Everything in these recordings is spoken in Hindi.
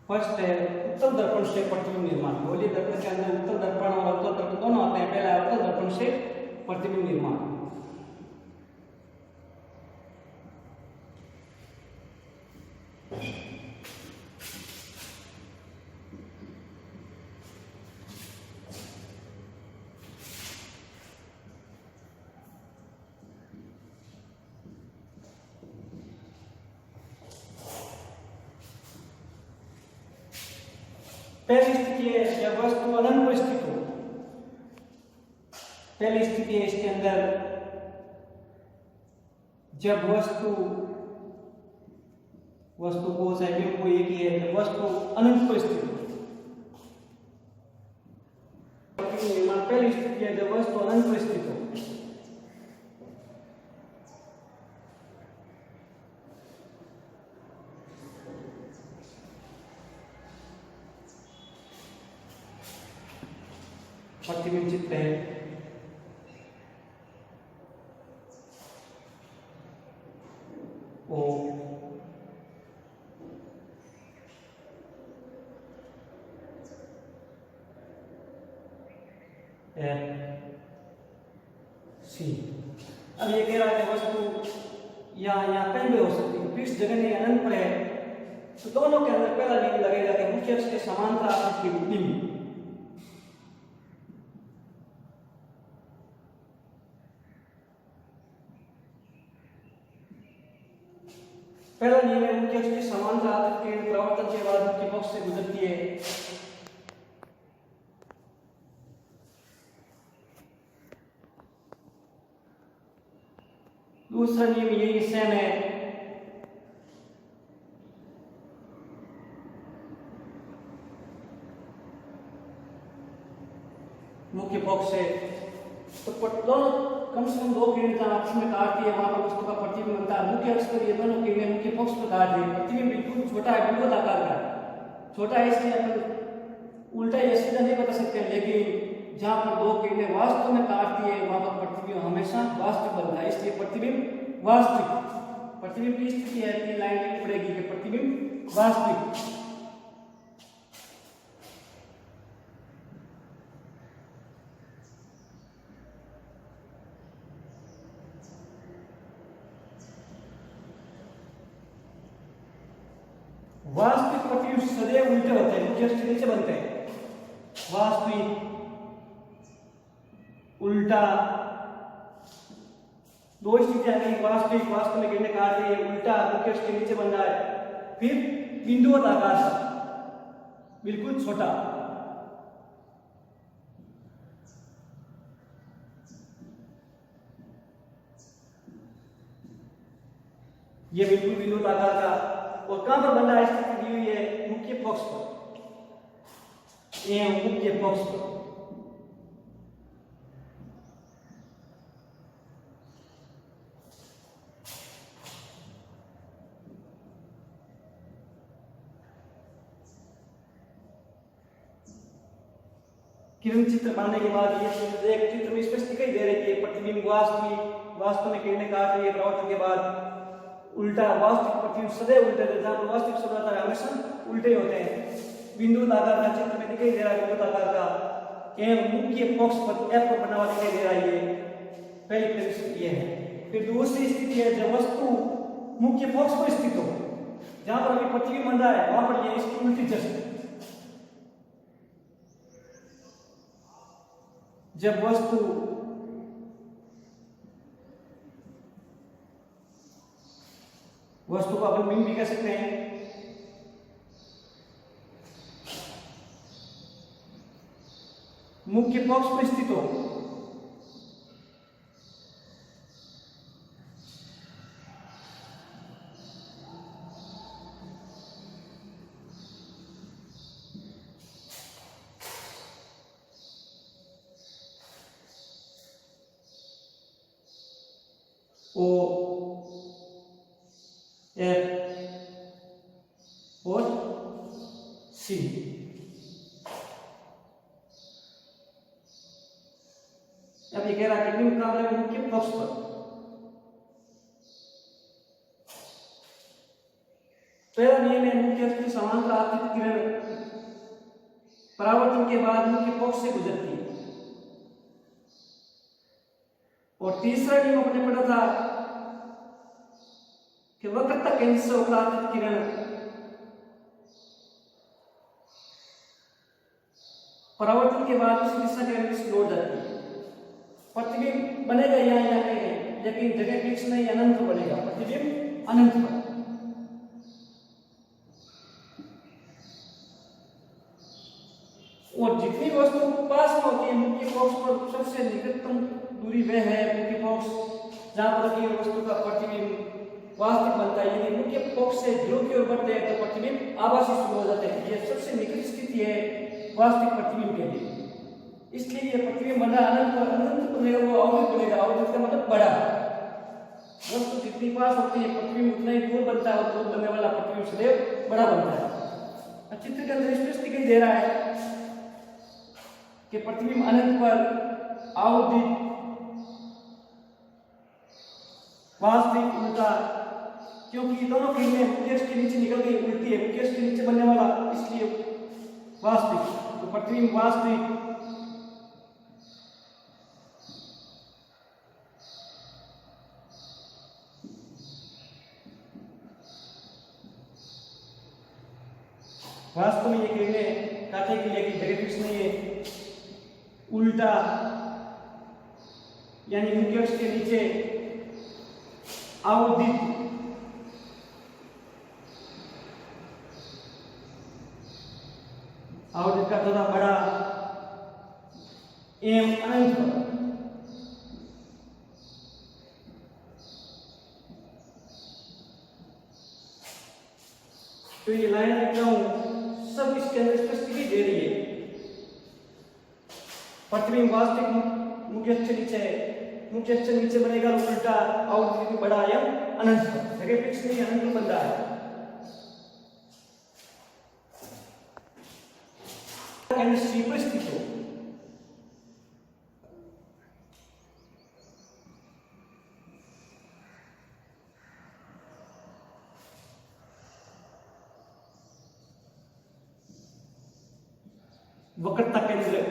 फर्स्ट है उत्तल दर्पण से प्रतिबिंब निर्माण। गोलीय दर्पण के अंदर उत्तल दर्पण और अवतल दर्पण दोनों आते हैं। पहला उत्तल दर्पण से प्रतिबिंब निर्माण। पहली स्थिति है जब वस्तु अनंत पर स्थित हो। पहली स्थिति है इसके अंदर जब वस्तु को चाहे कोई एक ही है, जब वस्तु अनंत पर स्थित हो। निर्माण पहली स्थिति है जब वस्तु अनंत पर स्थित हो। प्रतिबिंब चित्र है ओ सी। अब ये कह रहा है वस्तु यहाँ कहीं भी हो सकती है, पृष्ठ जगह अनंत पर है, तो दोनों के अंदर पहला बिंदु लगेगा कि मुख्य अक्ष के समांतर आपस की बिंदु। पहला नियम है मुख्य अक्ष के समांतर आवर्त के प्रवर्तन के बाद मुख्य पक्ष से गुजरती है। दूसरा नियम यही सेम है। मुख्य पक्ष से तो दोनों कम से कम दो किरणें आपस में काटती है, वहां पर वस्तु का प्रतिबिंब बनता है। मुख्य अक्ष पर ये दोनों किरणें मुख्य पक्ष पर काट रही है। प्रतिबिंब बिल्कुल छोटा है, बिल्कुल आकार का है। छोटा है इसलिए अपन उल्टा या सीधा नहीं बता सकते, लेकिन जहां पर दो किरणें वास्तव में काटती है वहां पर प्रतिबिंब हमेशा वास्तविक बनता है, इसलिए प्रतिबिंब वास्तविक। प्रतिबिंब की स्थिति है कि लाइन लिखनी पड़ेगी कि प्रतिबिंब वास्तविक। वास्तविक प्रतिबिंब सदैव उल्टे होते हैं, मुख्य अक्ष के नीचे बनते हैं। वास्तविक, उल्टा, दो स्थितियां हैं। वास्तविक वास्तव में किरणें काट रही है, उल्टा मुख्य अक्ष के नीचे बन रहा है। फिर बिंदुवत आकार बिल्कुल छोटा। ये बिल्कुल बिंदुवत आकार का। और कहां पर बन रहा है स्थिति दी हुई है? मुख्य पक्ष पर, ये मुख्य पक्ष पर। किरण चित्र बनाने के बाद ये एक चित्र में स्पष्ट दिखाई दे रही है प्रतिबिंब वास्तव में किरणें काट रही है प्रवर्तन के बाद। उल्टा वास्तविक प्रतिबिंब सदैव उल्टे होते हैं, जहां वास्तविक शब्द आता है हमेशा उल्टे होते हैं। बिंदु आकार का चित्र में दिखाई दे रहा है, बिंदु आकार का एवं मुख्य पक्ष पर एफ पर बना हुआ दिखाई दे रहा है। ये पहली स्थिति है। फिर दूसरी स्थिति है जब वस्तु मुख्य पक्ष पर स्थित हो, जहां पर अभी प्रतिबिंब बन रहा है वहां पर ये इसकी उल्टी दशा। जब वस्तु को अपन बिंब भी कह सकते हैं। मुख्य पक्ष पर स्थित हो, ओ एफ और सी। अब ये कह रहा है कि मुकाबले में मुख्य पक्ष पर पहला नियम है मुख्य अक्ष की समांतर आपतित किरण के बाद मुख्य पक्ष से गुजरती है। और तीसरा नियम अपने पढ़ा था कि वक्रता केंद्र से अपराजित किरण परावर्तन के बाद उसी दिशा के अनुदिश लौट जाती है। प्रतिबिंब बनेगा यहाँ या कहीं, लेकिन जगह फिक्स नहीं, अनंत बनेगा प्रतिबिंब अनंत पर। और जितनी वस्तु पास में होती है मुख्य पक्ष पर सबसे निकटतम दूरी वह है मुख्य पक्ष जहां पर की वस्तु का प्रतिबिंब वास्तविक बनता है। यदि मुख्य पक्ष से ध्रुव की ओर बढ़ते हैं तो प्रतिबिंब आभासी शुरू हो जाते हैं। यह सबसे निकट स्थिति है वास्तविक प्रतिबिंब के लिए। इसलिए ये प्रतिबिंब बना अनंत बनेगा, वो अवधिक बनेगा। अवधिक का मतलब बड़ा। वस्तु जितनी पास होती है प्रतिबिंब उतना ही दूर बनता है, और दूर बनने वाला प्रतिबिंब सदैव बड़ा बनता है। चित्र के अंदर स्पष्ट दिखाई दे रहा है कि प्रतिबिंब अनंत पर आवधिक वास्तविक उल्टा, क्योंकि दोनों किरणें मुख्य अक्ष के नीचे निकल गई, उल्टी है, मुख्य अक्ष के नीचे बनने वाला, इसलिए वास्तविक। तो प्रतिबिंब वास्तविक वास्तव में ये किरणें काटे की लेकिन जगह फिक्स नहीं है, उल्टा यानी मुख्य अक्ष के नीचे आवधिक आवधिक का थोड़ा बड़ा एम अनंत पर। तो ये लाइन लिख रहा हूं, सब इसके अंदर स्पष्ट दे रही है। प्रतिबिंब वास्तविक मुख्य अक्ष नीचे है, मुख्य अक्ष नीचे बनेगा उल्टा आवधिक बड़ा एम अनंत पर। जगह फिक्स नहीं, अनंत बन रहा है। केंद्र सी पर स्थित हो। वक्रता केंद्र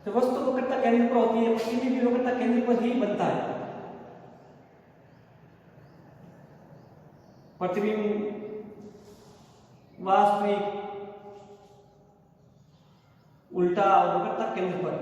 तो वस्तु वक्रता केंद्र पर होती है, प्रतिबिंब भी वक्रता केंद्र पर ही बनता है। प्रतिबिंब वास्तविक उल्टा और वक्रता केंद्र पर।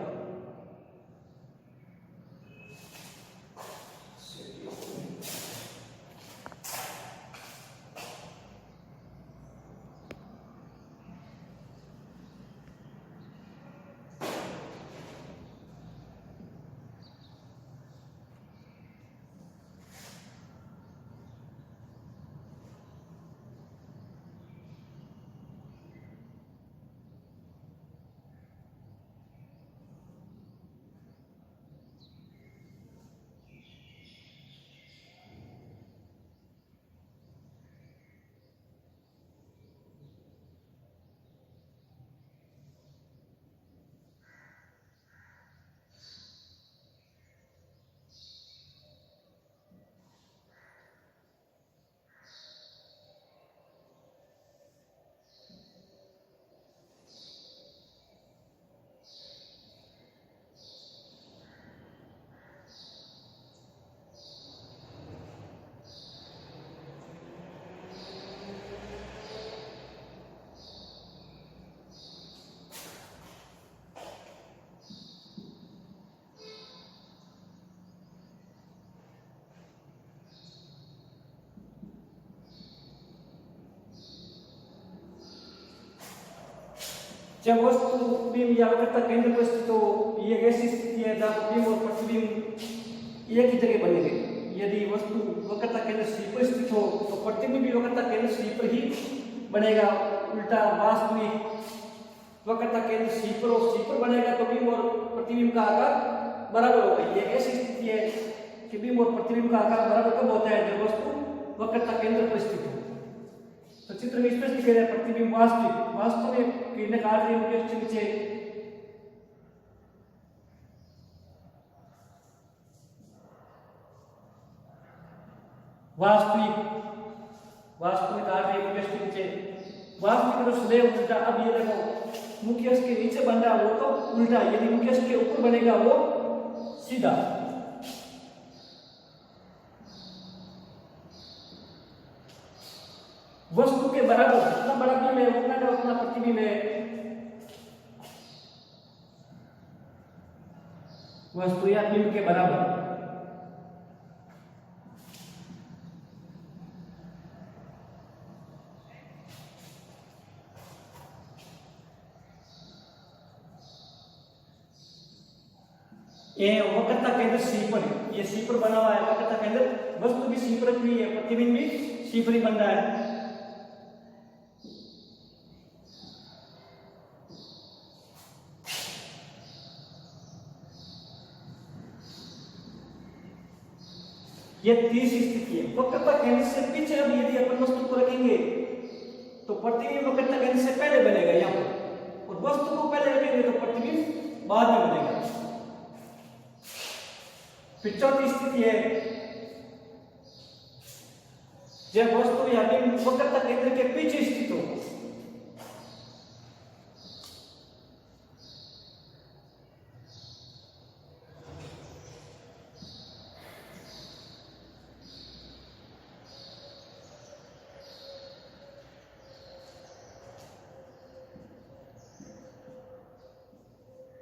जब वस्तु बिंब या वक्रता केंद्र पर स्थित हो, ये एक ऐसी स्थिति है जहाँ बिंब और प्रतिबिंब एक ही जगह बनेंगे। यदि वस्तु वक्रता केंद्र सी पर स्थित हो तो प्रतिबिंब भी वक्रता केंद्र सी पर ही बनेगा। उल्टा वास्तविक वक्रता केंद्र सी पर और सी पर बनेगा तो बिंब और प्रतिबिंब का आकार बराबर होगा। ये एक ऐसी स्थिति है कि बिंब और प्रतिबिंब का आकार बराबर कब होता है, जब वस्तु वक्रता केंद्र पर स्थित हो। तो चित्र में स्पष्ट दिखाई दे रहा है प्रतिबिंब वास्तव में किरणें काट रही है उसके नीचे। वास्तविक काट रही है उसके नीचे। वास्तविक तो सदैव उल्टा। अब ये देखो मुख्य अक्ष के नीचे बन रहा वो तो उल्टा, यदि मुख्य अक्ष के ऊपर बनेगा वो सीधा। वस्तु के बराबर जितना बड़ा बिंब है उतना का उतना प्रतिबिंब है। वस्तु या बिंब के बराबर। ये वक्रता केंद्र सी पर है, ये सी पर बना हुआ है वक्रता केंद्र। वस्तु भी सी पर रखी है, प्रतिबिंब भी सी पर ही बन रहा है। ये तीसरी स्थिति है वक्रता केंद्र से पीछे। अब यदि अपन वस्तु को रखेंगे तो प्रतिबिंब वक्रता केंद्र से पहले बनेगा यहाँ पर, और वस्तु को पहले रखेंगे तो प्रतिबिंब बाद में बनेगा। फिर चौथी स्थिति है जब वस्तु या बिंब वक्रता केंद्र के पीछे स्थित हो।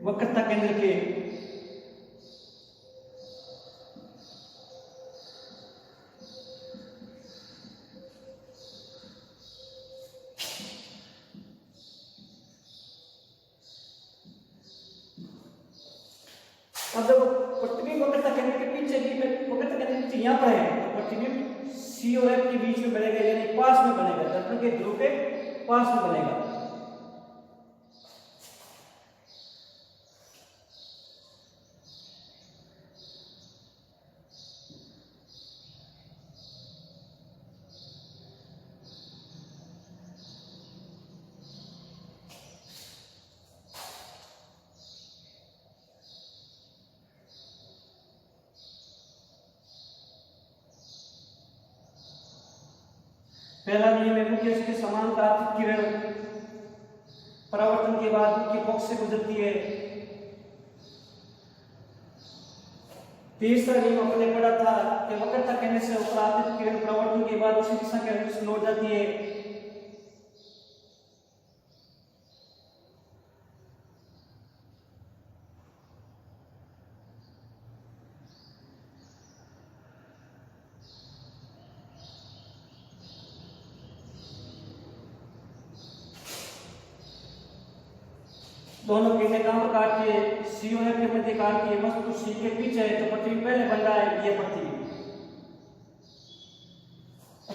वक्रता केंद्र के अब देखो प्रतिबिंब वक्रता केंद्र के पीछे भी में वक्रता केंद्र के पीछे यहाँ पर है तो प्रतिबिंब सी और एफ के बीच में बनेगा, यानी पास में बनेगा, दर्पण के ध्रुव के पास में बनेगा। पहला नियम है मुख्य अक्ष के समानुपातिक किरण परावर्तन के बाद मुख्य पक्ष से गुजरती है। तीसरा नियम अपने पढ़ा था कि वक्रता केंद्र से अपराधित किरण परावर्तन के बाद उसी दिशा के अनुरूप लौट जाती है। दोनों किरणें कहां पर काटती है, सी और एफ के मध्य काटती है। वस्तु सी के पीछे है तो प्रतिबिंब पहले बन रहा है, ये प्रतिबिंब।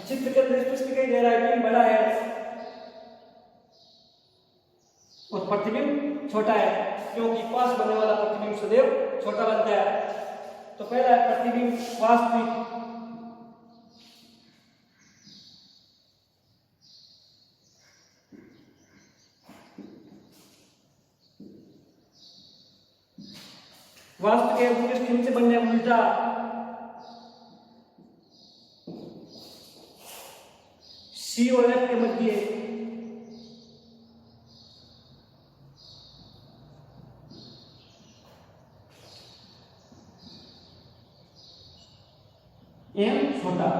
चित्र के अंदर स्पष्ट दिखाई दे रहा है बिंब बड़ा है और प्रतिबिंब छोटा है, क्योंकि पास बनने वाला प्रतिबिंब सदैव छोटा बनता है। तो पहला प्रतिबिंब वास्तविक, वास्तव के मुख्य अक्ष के नीचे बनने उल्टा, सी और एफ के मध्य एम छोटा।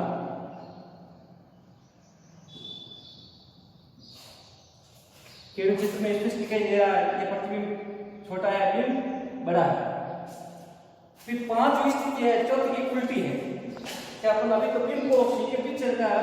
किरण चित्र में स्पष्ट दिखाई दे रहा है, ये प्रतिबिंब छोटा है, बिंब बड़ा है। फिर पांचवी स्थिति है, चौथी की उल्टी है। क्या अपन अभी तो बिंब को सी के पीछे रखा है,